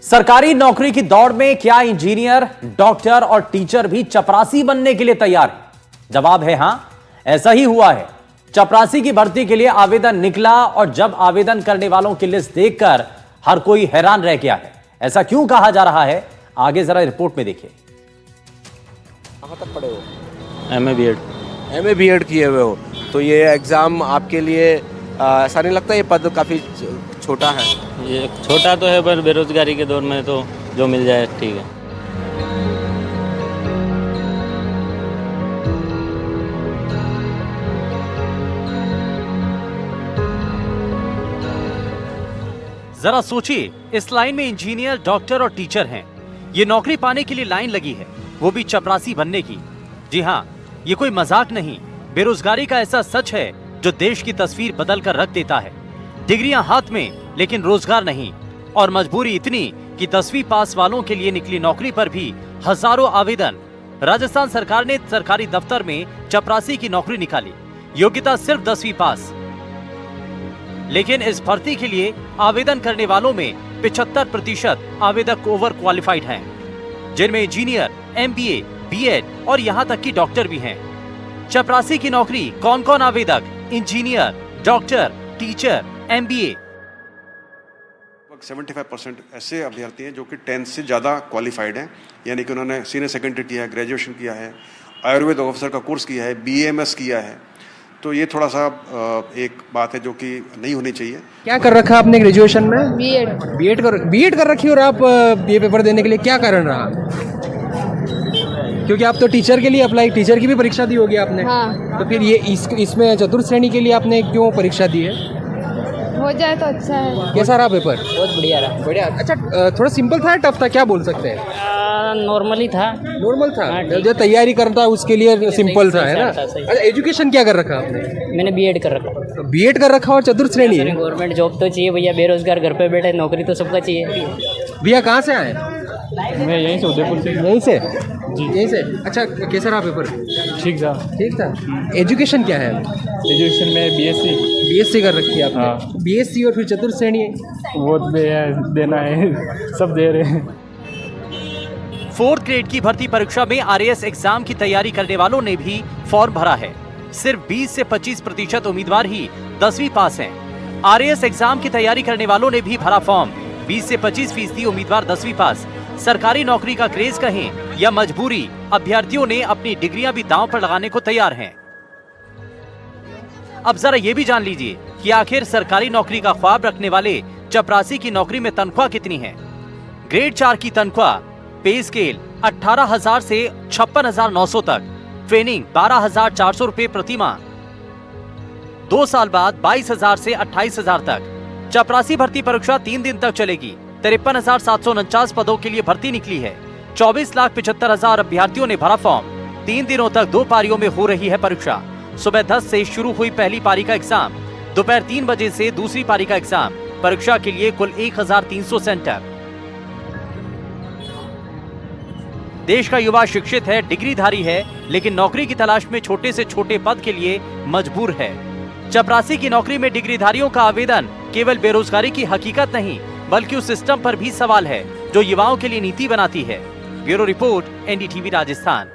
सरकारी नौकरी की दौड़ में क्या इंजीनियर, डॉक्टर और टीचर भी चपरासी बनने के लिए तैयार हैं? जवाब है हां, ऐसा ही हुआ है। चपरासी की भर्ती के लिए आवेदन निकला और जब आवेदन करने वालों की लिस्ट देखकर हर कोई हैरान रह गया है। ऐसा क्यों कहा जा रहा है, आगे जरा रिपोर्ट में देखिए। कहाँ तक पढ़े हो? एमए बीएड किए हुए हो, तो ये एग्ज़ाम आपके लिए ऐसा नहीं लगता ये पद काफ़ी छोटा है? ये छोटा तो है, पर बेरोजगारी के दौर में तो जो मिल जाए ठीक है। जरा सोचिए, इस लाइन में इंजीनियर, डॉक्टर और टीचर हैं। ये नौकरी पाने के लिए लाइन लगी है, वो भी चपरासी बनने की। जी हाँ, ये कोई मजाक नहीं, बेरोजगारी का ऐसा सच है जो देश की तस्वीर बदल कर रख देता है। डिग्रियां हाथ में लेकिन रोजगार नहीं, और मजबूरी इतनी कि 10वीं पास वालों के लिए निकली नौकरी पर भी हजारों आवेदन। राजस्थान सरकार ने सरकारी दफ्तर में चपरासी की नौकरी निकाली, योग्यता सिर्फ 10वीं पास। लेकिन इस भर्ती के लिए आवेदन करने वालों में 75% आवेदक ओवर क्वालिफाइड हैं, जिनमें इंजीनियर, एमबीए, बीएड और यहां तक कि डॉक्टर भी हैं। चपरासी की नौकरी कौन कौन आवेदक, इंजीनियर, डॉक्टर, टीचर, एमबीए? 75% ऐसे अभ्यर्थी हैं जो कि 10th से ज़्यादा क्वालिफाइड हैं, यानी कि उन्होंने सीनियर सेकेंडरी किया है, ग्रेजुएशन किया है, आयुर्वेद ऑफिसर का कोर्स किया है, बीएमएस किया है। तो ये थोड़ा सा एक बात है जो कि नहीं होनी चाहिए। क्या कर रखा आपने ग्रेजुएशन में? बीएड बीएड कर रखी, और आप ये पेपर देने के लिए क्या कारण रहा? क्योंकि आप तो टीचर के लिए अप्लाई, टीचर की भी परीक्षा दी होगी आपने। हाँ। तो फिर ये इसमें चतुर्थ श्रेणी के लिए आपने क्यों परीक्षा दी है? हो जाए तो अच्छा है। कैसा रहा पेपर? बहुत बढ़िया रहा। बढ़िया। अच्छा, थोड़ा सिंपल था, टफ था, क्या बोल सकते हैं? नॉर्मली था। नॉर्मल था। हाँ, ठीक। जो तैयारी करता है उसके लिए सिंपल था, है ना? सही। अच्छा, एजुकेशन क्या कर रखा आपने? मैंने बीएड कर रखा। बीएड कर रखा और चतुर्थ श्रेणी है। गवर्नमेंट जॉब तो चाहिए भैया, बेरोजगार घर पे बैठे, नौकरी तो सबका चाहिए। भैया कहाँ से आए? मैं यहीं से, उदयपुर से। यहीं से जी। यहीं से। अच्छा, कैसा रहा पेपर? ठीक था। ठीक था। एजुकेशन क्या है? एजुकेशन में बीएससी कर रखी है आपने। हाँ। बीएससी और फिर चतुर्थ श्रेणी है। वो देना है, सब दे रहे हैं। 4th ग्रेड की भर्ती परीक्षा में आरएएस एग्जाम की तैयारी करने वालों ने भी फॉर्म भरा है। सिर्फ 20 से 25% उम्मीदवार ही 10वीं पास हैं। आरएएस एग्जाम की तैयारी करने वालों ने भी भरा फॉर्म। 20 से 25% उम्मीदवार 10वीं पास। सरकारी नौकरी का क्रेज कहें या मजबूरी, अभ्यर्थियों ने अपनी डिग्रियां भी दांव पर लगाने को तैयार हैं। अब जरा ये भी जान लीजिए कि आखिर सरकारी नौकरी का ख्वाब रखने वाले चपरासी की नौकरी में तनख्वाह कितनी है। ग्रेड 4 की तनख्वाह, पे स्केल 18,000 से 56,900 तक, ट्रेनिंग 12,400 रुपए प्रति माह, 2 साल बाद 22,000 से 28,000 तक। चपरासी भर्ती परीक्षा 3 दिन तक चलेगी। 53,749 पदों के लिए भर्ती निकली है। 24,75,000 अभ्यर्थियों ने भरा फॉर्म। 3 दिनों तक 2 पारियों में हो रही है परीक्षा। सुबह 10 से शुरू हुई पहली पारी का एग्जाम, दोपहर 3 बजे से दूसरी पारी का एग्जाम। परीक्षा के लिए कुल 1,300 सेंटर। देश का युवा शिक्षित है, डिग्रीधारी है, लेकिन नौकरी की तलाश में छोटे से छोटे पद के लिए मजबूर है। चपरासी की नौकरी में डिग्रीधारियों का आवेदन केवल बेरोजगारी की हकीकत नहीं, बल्कि उस सिस्टम पर भी सवाल है जो युवाओं के लिए नीति बनाती है। Bureau report, NDTV Rajasthan.